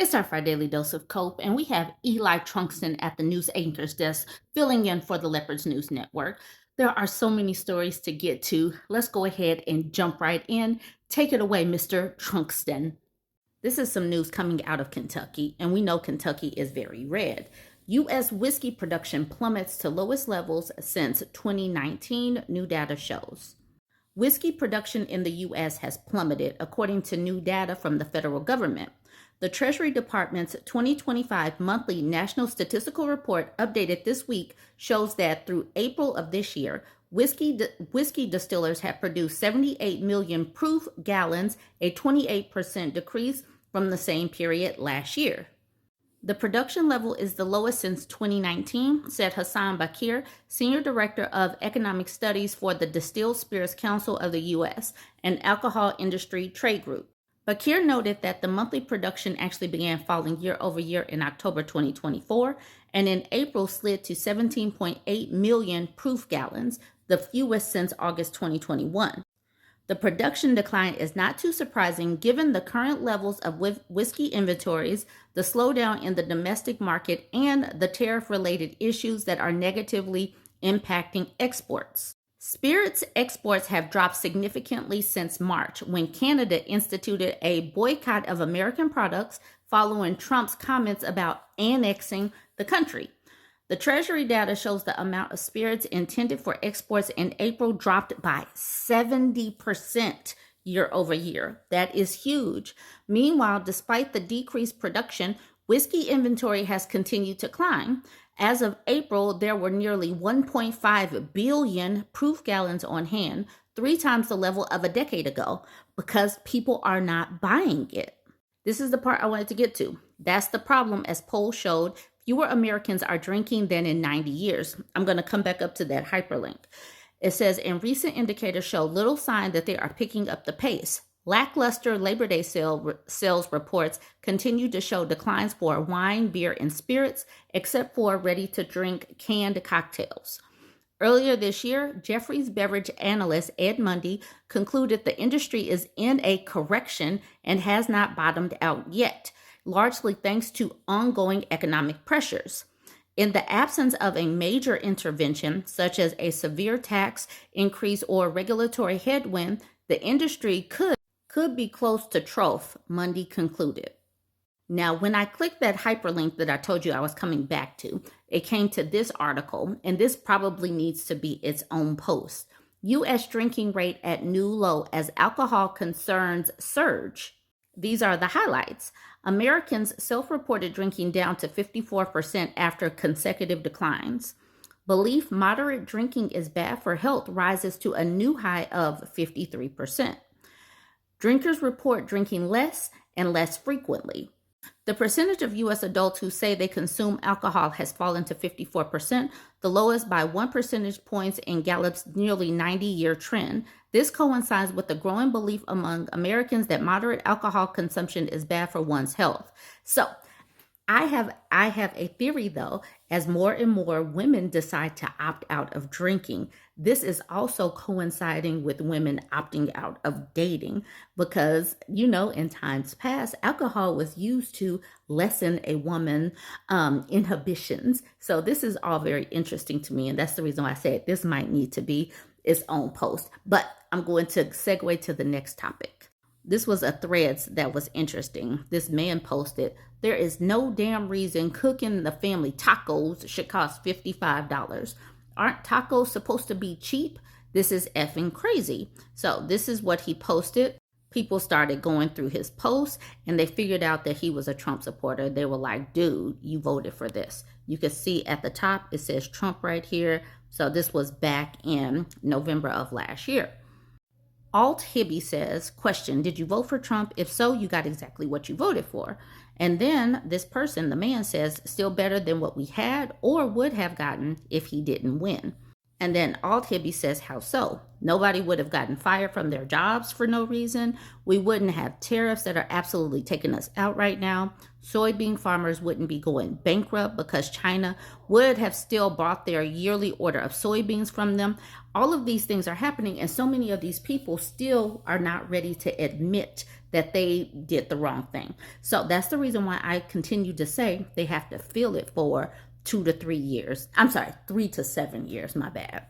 It's our Friday Daily Dose of Cope, and we have Eli Trunkston at the news anchor's desk filling in for the Leopards News Network. There are so many stories to get to. Let's go ahead and jump right in. Take it away, Mr. Trunkston. This is some news coming out of Kentucky, and we know Kentucky is very red. U.S. whiskey production plummets to lowest levels since 2019, new data shows. Whiskey production in the U.S. has plummeted, according to new data from the federal government. The Treasury Department's 2025 monthly National Statistical Report, updated this week, shows that through April of this year, whiskey distillers have produced 78 million proof gallons, a 28% decrease from the same period last year. The production level is the lowest since 2019, said Hassan Bakir, Senior Director of Economic Studies for the Distilled Spirits Council of the U.S., an alcohol industry trade group. Bakir noted that the monthly production actually began falling year over year in October 2024, and in April slid to 17.8 million proof gallons, the fewest since August 2021. The production decline is not too surprising given the current levels of whiskey inventories, the slowdown in the domestic market, and the tariff-related issues that are negatively impacting exports. Spirits exports have dropped significantly since March, when Canada instituted a boycott of American products following Trump's comments about annexing the country. The Treasury data shows the amount of spirits intended for exports in April dropped by 70% year over year. That is huge. Meanwhile, despite the decreased production, whiskey inventory has continued to climb. As of April, there were nearly 1.5 billion proof gallons on hand, 3 times the level of a decade ago, because people are not buying it. This is the part I wanted to get to. That's the problem, as polls showed. Fewer Americans are drinking than in 90 years. I'm going to come back up to that hyperlink. It says, and recent indicators show little sign that they are picking up the pace. Lackluster Labor Day sales reports continue to show declines for wine, beer, and spirits, except for ready-to-drink canned cocktails. Earlier this year, Jefferies beverage analyst Ed Mundy concluded the industry is in a correction and has not bottomed out yet, largely thanks to ongoing economic pressures. In the absence of a major intervention, such as a severe tax increase or regulatory headwind, the industry could be close to trough, Mundy concluded. Now, when I clicked that hyperlink that I told you I was coming back to, it came to this article, and this probably needs to be its own post. U.S. drinking rate at new low as alcohol concerns surge. These are the highlights. Americans self-reported drinking down to 54% after consecutive declines. Belief moderate drinking is bad for health rises to a new high of 53%. Drinkers report drinking less and less frequently. The percentage of U.S. adults who say they consume alcohol has fallen to 54%, the lowest by 1 percentage point in Gallup's nearly 90-year trend. This coincides with the growing belief among Americans that moderate alcohol consumption is bad for one's health. So, I have a theory, though, as more and more women decide to opt out of drinking. This is also coinciding with women opting out of dating because, in times past, alcohol was used to lessen a woman's inhibitions. So this is all very interesting to me, and that's the reason why I said this might need to be its own post. But I'm going to segue to the next topic. This was a Threads that was interesting. This man posted, there is no damn reason cooking the family tacos should cost $55. Aren't tacos supposed to be cheap? This is effing crazy. So this is what he posted. People started going through his posts and they figured out that he was a Trump supporter. They were like, dude, you voted for this. You can see at the top, it says Trump right here. So this was back in November of last year. Alt Hibby says, question, did you vote for Trump? If so, you got exactly what you voted for. And then this person, the man says, still better than what we had or would have gotten if he didn't win. And then Alt Hibby says, how so? Nobody would have gotten fired from their jobs for no reason. We wouldn't have tariffs that are absolutely taking us out right now. Soybean farmers wouldn't be going bankrupt because China would have still bought their yearly order of soybeans from them. All of these things are happening, and so many of these people still are not ready to admit that they did the wrong thing. So that's the reason why I continue to say they have to feel it for 2 to 3 years. I'm sorry, 3 to 7 years, my bad.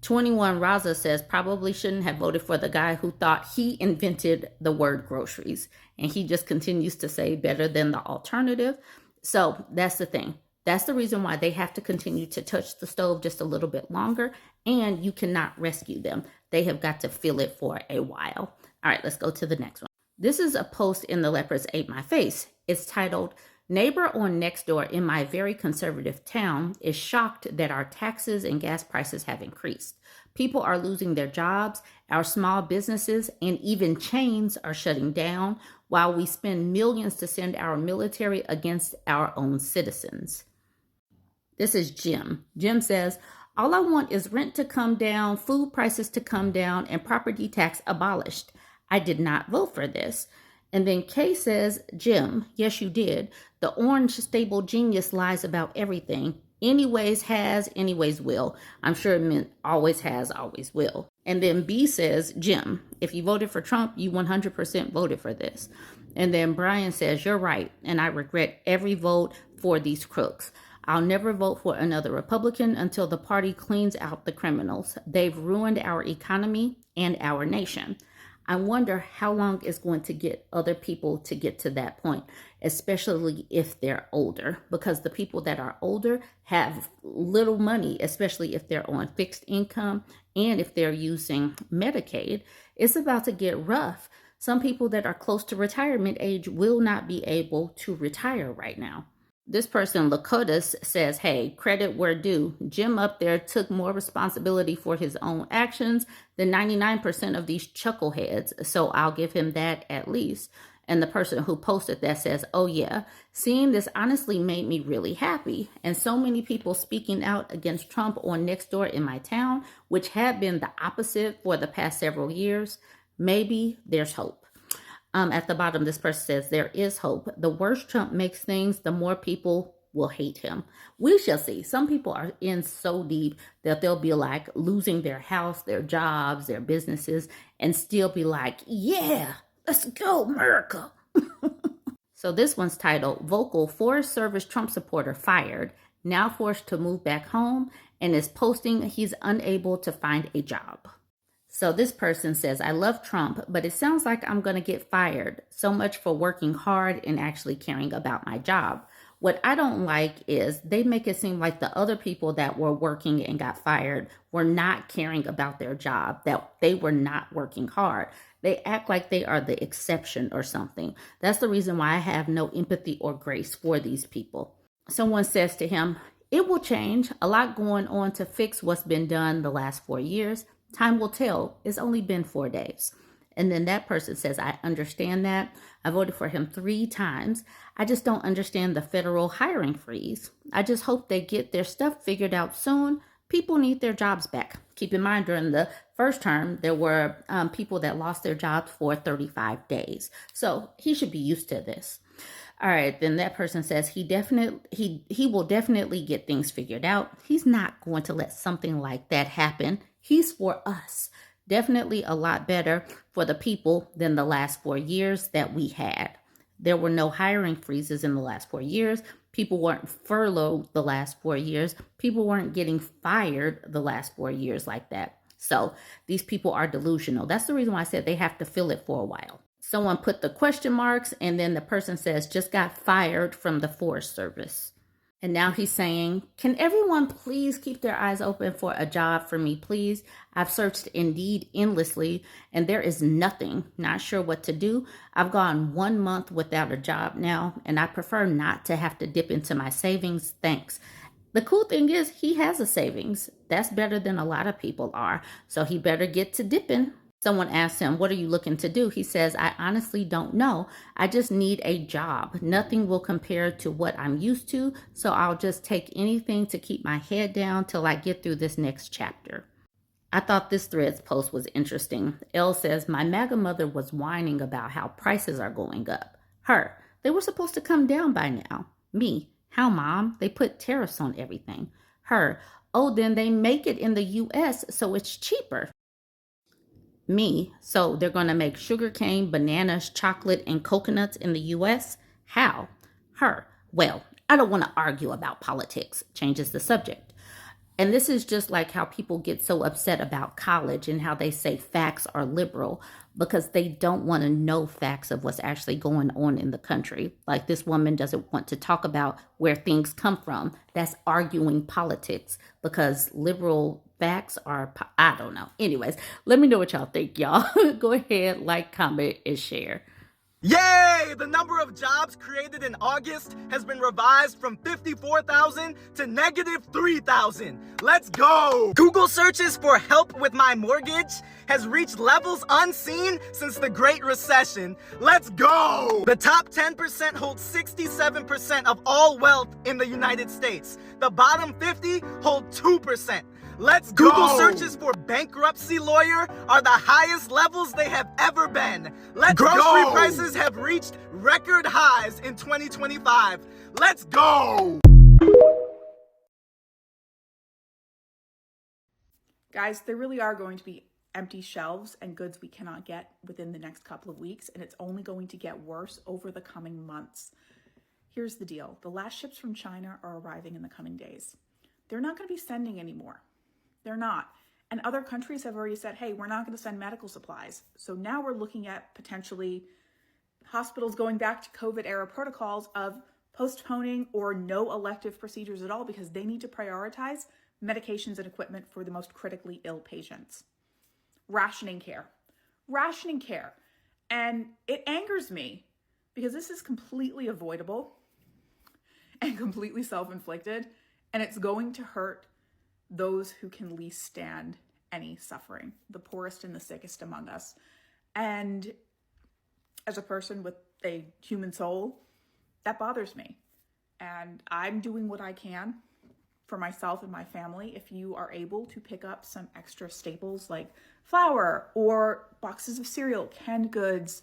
21 Raza says probably shouldn't have voted for the guy who thought he invented the word groceries. And he just continues to say better than the alternative. So that's the thing. That's the reason why they have to continue to touch the stove just a little bit longer. And you cannot rescue them. They have got to feel it for a while. All right, let's go to the next one. This is a post in the Leopards Ate My Face. It's titled, Neighbor on next door in my very conservative town is shocked that our taxes and gas prices have increased. People are losing their jobs, our small businesses, and even chains are shutting down while we spend millions to send our military against our own citizens. This is Jim. Jim says, all I want is rent to come down, food prices to come down, and property tax abolished. I did not vote for this. And then Kay says, Jim, yes, you did. The orange stable genius lies about everything. Anyways has, anyways will. I'm sure it meant always has, always will. And then B says, Jim, if you voted for Trump, you 100% voted for this. And then Brian says, you're right. And I regret every vote for these crooks. I'll never vote for another Republican until the party cleans out the criminals. They've ruined our economy and our nation. I wonder how long it's going to get other people to get to that point, especially if they're older, because the people that are older have little money, especially if they're on fixed income and if they're using Medicaid. It's about to get rough. Some people that are close to retirement age will not be able to retire right now. This person, Lakotas, says, hey, credit where due. Jim up there took more responsibility for his own actions than 99% of these chuckleheads, so I'll give him that at least. And the person who posted that says, oh yeah, seeing this honestly made me really happy. And so many people speaking out against Trump on Nextdoor in my town, which had been the opposite for the past several years. Maybe there's hope. At the bottom, this person says, there is hope. The worse Trump makes things, the more people will hate him. We shall see. Some people are in so deep that they'll be like losing their house, their jobs, their businesses, and still be like, yeah, let's go, America. So this one's titled, Vocal Forest Service Trump supporter fired, now forced to move back home, and is posting he's unable to find a job. So this person says, I love Trump, but it sounds like I'm going to get fired. So much for working hard and actually caring about my job. What I don't like is they make it seem like the other people that were working and got fired were not caring about their job, that they were not working hard. They act like they are the exception or something. That's the reason why I have no empathy or grace for these people. Someone says to him, it will change. A lot going on to fix what's been done the last 4 years. Time will tell. It's only been 4 days. And then that person says, I understand that. I voted for him 3 times. I just don't understand the federal hiring freeze. I just hope they get their stuff figured out soon. People need their jobs back. Keep in mind, during the first term, there were people that lost their jobs for 35 days. So he should be used to this. All right, then that person says he will definitely get things figured out. He's not going to let something like that happen. He's for us. Definitely a lot better for the people than the last 4 years that we had. There were no hiring freezes in the last 4 years. People weren't furloughed the last 4 years. People weren't getting fired the last 4 years like that. So these people are delusional. That's the reason why I said they have to feel it for a while. Someone put the question marks, and then the person says, just got fired from the Forest Service. And now he's saying, can everyone please keep their eyes open for a job for me, please? I've searched Indeed endlessly, and there is nothing. Not sure what to do. I've gone 1 month without a job now, and I prefer not to have to dip into my savings. Thanks. The cool thing is he has a savings. That's better than a lot of people are. So he better get to dipping. Someone asked him, "What are you looking to do?" He says, "I honestly don't know. I just need a job. Nothing will compare to what I'm used to, so I'll just take anything to keep my head down till I get through this next chapter." I thought this thread's post was interesting. Elle says, "My MAGA mother was whining about how prices are going up." Her, "They were supposed to come down by now." Me, "How, mom? They put tariffs on everything." Her, "Oh, then they make it in the US so it's cheaper." Me, "So they're going to make sugarcane, bananas, chocolate, and coconuts in the US? How?" Her, "Well, I don't want to argue about politics." Changes the subject. And this is just like how people get so upset about college and how they say facts are liberal because they don't want to know facts of what's actually going on in the country. Like this woman doesn't want to talk about where things come from. That's arguing politics because liberal facts are, I don't know. Anyways, let me know what y'all think, y'all. Go ahead, like, comment, and share. Yay! The number of jobs created in August has been revised from 54,000 to negative 3,000. Let's go! Google searches for help with my mortgage has reached levels unseen since the Great Recession. Let's go! The top 10% hold 67% of all wealth in the United States. The bottom 50 hold 2%. Let's go! Google searches for bankruptcy lawyer are the highest levels they have ever been. Let's go! Grocery prices have reached record highs in 2025. Let's go! Guys, there really are going to be empty shelves and goods we cannot get within the next couple of weeks, and it's only going to get worse over the coming months. Here's the deal. The last ships from China are arriving in the coming days. They're not going to be sending anymore. They're not. And other countries have already said, hey, we're not going to send medical supplies. So now we're looking at potentially hospitals going back to COVID-era protocols of postponing or no elective procedures at all because they need to prioritize medications and equipment for the most critically ill patients. Rationing care. And it angers me because this is completely avoidable and completely self-inflicted, and it's going to hurt those who can least stand any suffering, the poorest and the sickest among us. And as a person with a human soul, that bothers me. And I'm doing what I can for myself and my family. If you are able to pick up some extra staples like flour or boxes of cereal, canned goods,